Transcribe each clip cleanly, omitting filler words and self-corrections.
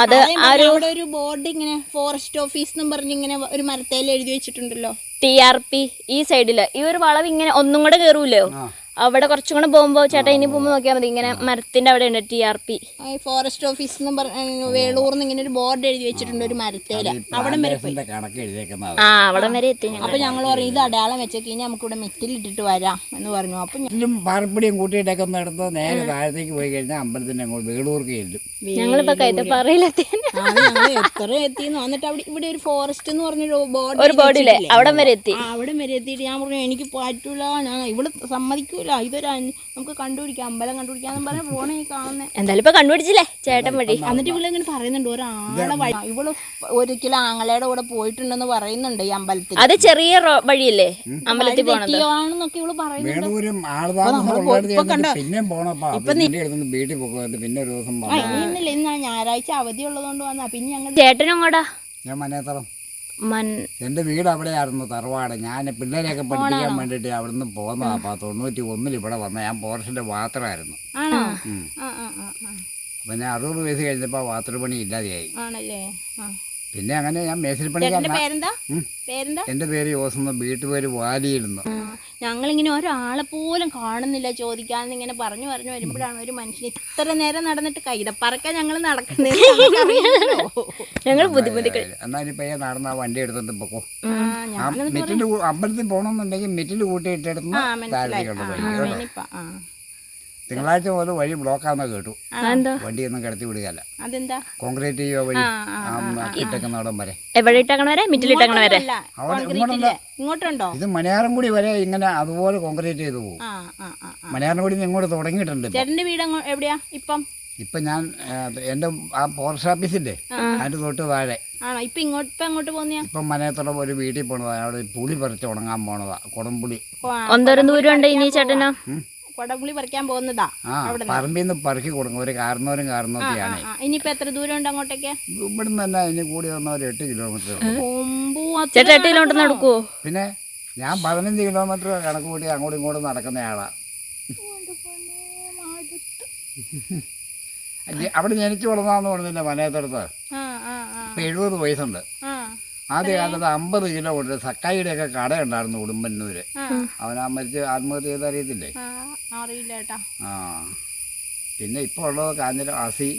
അത് അവിടെ ഒരു ബോർഡ് ഇങ്ങനെ ഫോറസ്റ്റ് ഓഫീസ് എന്നും പറഞ്ഞ് ഇങ്ങനെ ഒരു മരത്തേൽ എഴുതി വെച്ചിട്ടുണ്ടല്ലോ. TRP ഈ സൈഡില് ഈ ഒരു വളവ് ഇങ്ങനെ ഒന്നും കൂടെ കേറൂലോ, അവിടെ കുറച്ചും കൂടെ പോകുമ്പോ ചേട്ടാ ഇനി പോകുമ്പോ നോക്കിയാൽ മതി. ഇങ്ങനെ മരത്തിന്റെ അവിടെ ഉണ്ട് TRP ഫോറസ്റ്റ് ഓഫീസ് എന്നും പറഞ്ഞ വേളൂർന്ന് ഇങ്ങനെ ഒരു ബോർഡ് എഴുതി വെച്ചിട്ടുണ്ട് ഒരു മരത്തേല്. അവിടെ വരെ അവിടെ വരെ എത്തി. അപ്പൊ ഞങ്ങൾ പറഞ്ഞു ഇത് അടയാളം വെച്ചേക്ക് ഇനി നമുക്ക് ഇവിടെ മെറ്റിലിട്ടിട്ട് വരാം എന്ന് പറഞ്ഞു. അപ്പൊ പാറപ്പടിയും കൂട്ടിയിട്ടൊക്കെ നടത്ത് നേരെ താഴത്തേക്ക് പോയി കഴിഞ്ഞാൽ അമ്പലത്തിന്റെ അങ്ങോട്ട് വേളൂർക്ക് ചെല്ലും. ഞങ്ങളിപ്പോ കൈത്തപ്പാറയിൽ എത്ര എത്തിന്ന് വന്നിട്ട് അവിടെ ഇവിടെ ഒരു ഫോറസ്റ്റ് എന്ന് പറഞ്ഞൊരു ബോർഡില്ലേ അവിടെ വരെ എത്തി. അവിടെ വരെ എത്തിയിട്ട് ഞാൻ പറഞ്ഞു എനിക്ക് പറ്റൂല, ഞാൻ ഇവിടെ സമ്മതിക്കൂല, ഇതൊരു നമുക്ക് കണ്ടുപിടിക്കാം, അമ്പലം കണ്ടുപിടിക്കാന്ന് പറഞ്ഞ ഫോണേ കാണുന്നേ. എന്തായാലും ഇപ്പൊ കണ്ടുപിടിച്ചില്ലേ ചേട്ടൻ വഴി. എന്നിട്ട് ഇവിടെ ഇങ്ങനെ പറയുന്നുണ്ട് ഒരാളെ ഇവള് ഒരിക്കലും ആങ്ങളയുടെ കൂടെ പോയിട്ടുണ്ടെന്ന് പറയുന്നുണ്ട് ഈ അമ്പലത്തിൽ. അത് ചെറിയ വഴിയല്ലേ അമ്പലത്തിൽ പോണെന്നൊക്കെ ഇവള് പറയുന്നുണ്ട്. ഇന്നില്ല, ഇന്ന് ഞായറാഴ്ച അവധി ഉള്ളതുകൊണ്ട് വന്നാ. പിന്നെ ഞങ്ങൾ ചേട്ടനും കൂടാ ഞാൻ മനേത്തറം. എന്റെ വീട് അവിടെയായിരുന്നു തറവാട്. ഞാൻ പിള്ളേരെയൊക്കെ പഠിപ്പിക്കാൻ വേണ്ടിട്ട് അവിടുന്ന് പോന്നതാ. 91 ഇവിടെ വന്ന ഞാൻ പോർഷന്റെ വാത്രമായിരുന്നു. അപ്പൊ ഞാൻ 60 വയസ്സ് കഴിഞ്ഞപ്പോ വാത്ര പണി ഇല്ലാതെയായി. പിന്നെ അങ്ങനെ ഞാൻ മേശരിപ്പണി. എന്റെ പേര് യോസെന്ന്, വീട്ടുപേര് വാലിയിരുന്നു. ഞങ്ങളിങ്ങനെ ഒരാളെ പോലും കാണുന്നില്ല ചോദിക്കാന്ന് ഇങ്ങനെ പറഞ്ഞു വരുമ്പോഴാണ് ഒരു മനുഷ്യൻ ഇത്ര നേരം നടന്നിട്ട് കൈതപ്പറക്കാൻ ഞങ്ങൾ നടക്കുന്നത്. ഞങ്ങൾ ബുദ്ധിമുട്ടുകൾ എന്നാലിപ്പോ നടന്ന വണ്ടി എടുത്തിട്ട് പൊക്കോ. മിറ്റിൽ അമ്പലത്തിൽ പോകണമെന്നുണ്ടെങ്കിൽ മിറ്റിൽ കൂട്ടിയിട്ടെടുത്ത് തിങ്കളാഴ്ച പോലെ വഴി ബ്ലോക്കാന്ന് കേട്ടു. വണ്ടിയൊന്നും കിടത്തി വിടുകയല്ല. കോൺക്രീറ്റ് ചെയ്യുക വഴി ഇട്ടേക്കുന്നിടം വരെ. ഇത് മലയാറംകുടി വരെ ഇങ്ങനെ അതുപോലെ കോൺക്രീറ്റ് ചെയ്ത് പോകും. മലയാറംകുടി ഇങ്ങോട്ട് തുടങ്ങിയിട്ടുണ്ട്. ഇപ്പൊ ഞാൻ എന്റെ ആ പോസ്റ്റ് ഓഫീസിന്റെ അതിന്റെ തൊട്ട് താഴെ ഇപ്പൊ മനയത്തോടെ ഒരു വീട്ടിൽ പോണതാ. അവിടെ പുളി പറിച്ച് ഉണങ്ങാൻ പോണതാ. കുടംപുളി കൊടംപുളി പറിക്കാൻ പോകുന്നതാ. പറമ്പിന്ന് പറക്കി കൊടുക്കും. ഒരു കാരണവരൊക്കെയാണ്. ഇനിയിപ്പോ എത്ര ദൂരം ഉണ്ട് അങ്ങോട്ടേക്ക്? ഇവിടുന്ന് തന്നെ ഇനി കൂടി വന്ന ഒരു 8 കിലോമീറ്റർ. നടക്കുവോ? പിന്നെ ഞാൻ 15 കിലോമീറ്റർ കണക്ക് കൂട്ടി അങ്ങോട്ടും ഇങ്ങോട്ടും നടക്കുന്നയാളാ. അവിടെ ജനിച്ചു വളർന്നാന്ന് പറഞ്ഞില്ല മനയത്തടുത്ത്. ഇപ്പൊ 70 വയസ്സുണ്ട്. ആദ്യ കാലത്ത് 50 കിലോ കൊണ്ട് സക്കായിയുടെ ഒക്കെ കടയുണ്ടായിരുന്നു ഉടുമ്പന്നൂര്. അവനാ മരിച്ച് ആത്മഹത്യ ചെയ്ത് അറിയത്തില്ലേ? ആ പിന്നെ ഇപ്പൊ ഉള്ളത് കാഞ്ഞിരം അസി,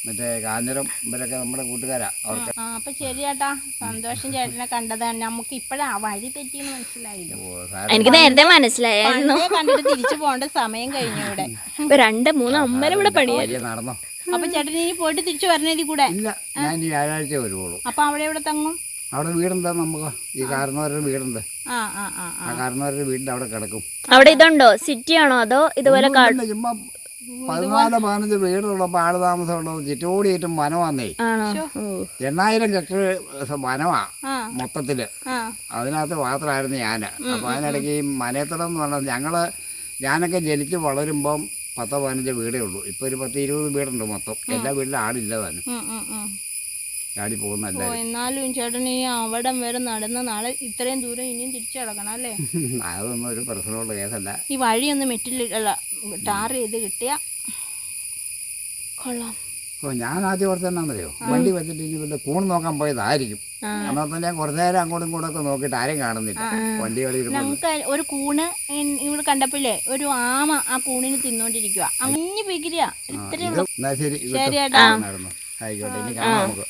മറ്റേ കാഞ്ഞിരം ഇവരൊക്കെ നമ്മുടെ കൂട്ടുകാരാ. അവർക്ക് അപ്പൊ ശരിയേട്ടാ, സന്തോഷം ചേട്ടനെ കണ്ടതാണ്. നമുക്ക് ഇപ്പഴാ വഴി തെറ്റിന്ന് മനസ്സിലായില്ലോ. എനിക്ക് നേരത്തെ മനസ്സിലായിരുന്നു. കണ്ടിട്ട് തിരിച്ചു പോകേണ്ട സമയം കഴിഞ്ഞു. ഇവിടെ 2-3 അമ്പലം ഇവിടെ പണിയായി നടന്നോ. അപ്പൊ ചേട്ടൻ ഇനി പോയിട്ട് തിരിച്ചു വരണേതി കൂടെ? ഇല്ല, ഞാൻ ഈ വ്യാഴാഴ്ച വരുവുള്ളൂ. അപ്പൊ അവിടെ എവിടെ തങ്ങും? അവിടെ വീടുണ്ടാ നമുക്ക്. ഈ കാരണവരുടെ വീടുണ്ട്. ആ കാരണവരുടെ വീടിന്റെ അവിടെ കിടക്കും. അവിടെ ഇതുണ്ടോ, സിറ്റി ആണോ അതോ ഇതുപോലെ? ചുമ്മാ 14-15 വീടുള്ളപ്പോ ആള് താമസമുള്ളത്. ചുറ്റോടിയേറ്റും വനമാന്നേ. 8000 ഏക്കർ വനമാ മൊത്തത്തില്. അതിനകത്ത് മാത്രമായിരുന്നു ഞാന്. അപ്പൊ അതിനിടയ്ക്ക് ഈ മനയത്തടം എന്ന് പറഞ്ഞാൽ ഞാനൊക്കെ ജനിച്ച് വളരുമ്പം 10-15 വീടേ ഉള്ളൂ. ഇപ്പൊ ഒരു 10-20 വീടുണ്ട് മൊത്തം. എല്ലാ വീട്ടിലും ആളില്ല താനും. ചാടി പോകുന്നല്ല. എന്നാലും ചേട്ടൻ ഈ അവിടം വരെ നടന്ന നാളെ ഇത്രയും ദൂരം ഇനിയും തിരിച്ചു കിടക്കണം അല്ലേ? അതൊന്നും ഒരു പ്രശ്നമുള്ള കേസല്ല. ഈ വഴിയൊന്നും മെറ്റില്ല ടാർ ചെയ്ത് കിട്ടിയ കൊള്ളാം. ഞാൻ ആദ്യം ഓർത്ത് എന്നാന്നറിയോ, വണ്ടി വെച്ചിട്ട് ഇനി വല്ല കൂണ് നോക്കാൻ പോയതായിരിക്കും. എന്നാൽ തന്നെ കുറച്ചു നേരം അങ്ങോട്ടും ഇങ്ങോട്ടൊക്കെ നോക്കിയിട്ട് ആരെയും കാണുന്നില്ല. വണ്ടി നമുക്ക് ഒരു കൂണ് ഇവിടെ കണ്ടപ്പോഴേ ഒരു ആമ ആ കൂണിന് തിന്നോണ്ടിരിക്കുക. അങ്ങനെ പോയിക്കില്ല. ശരി, ആയിക്കോട്ടെ, ഇനി കാണാം നമുക്ക്.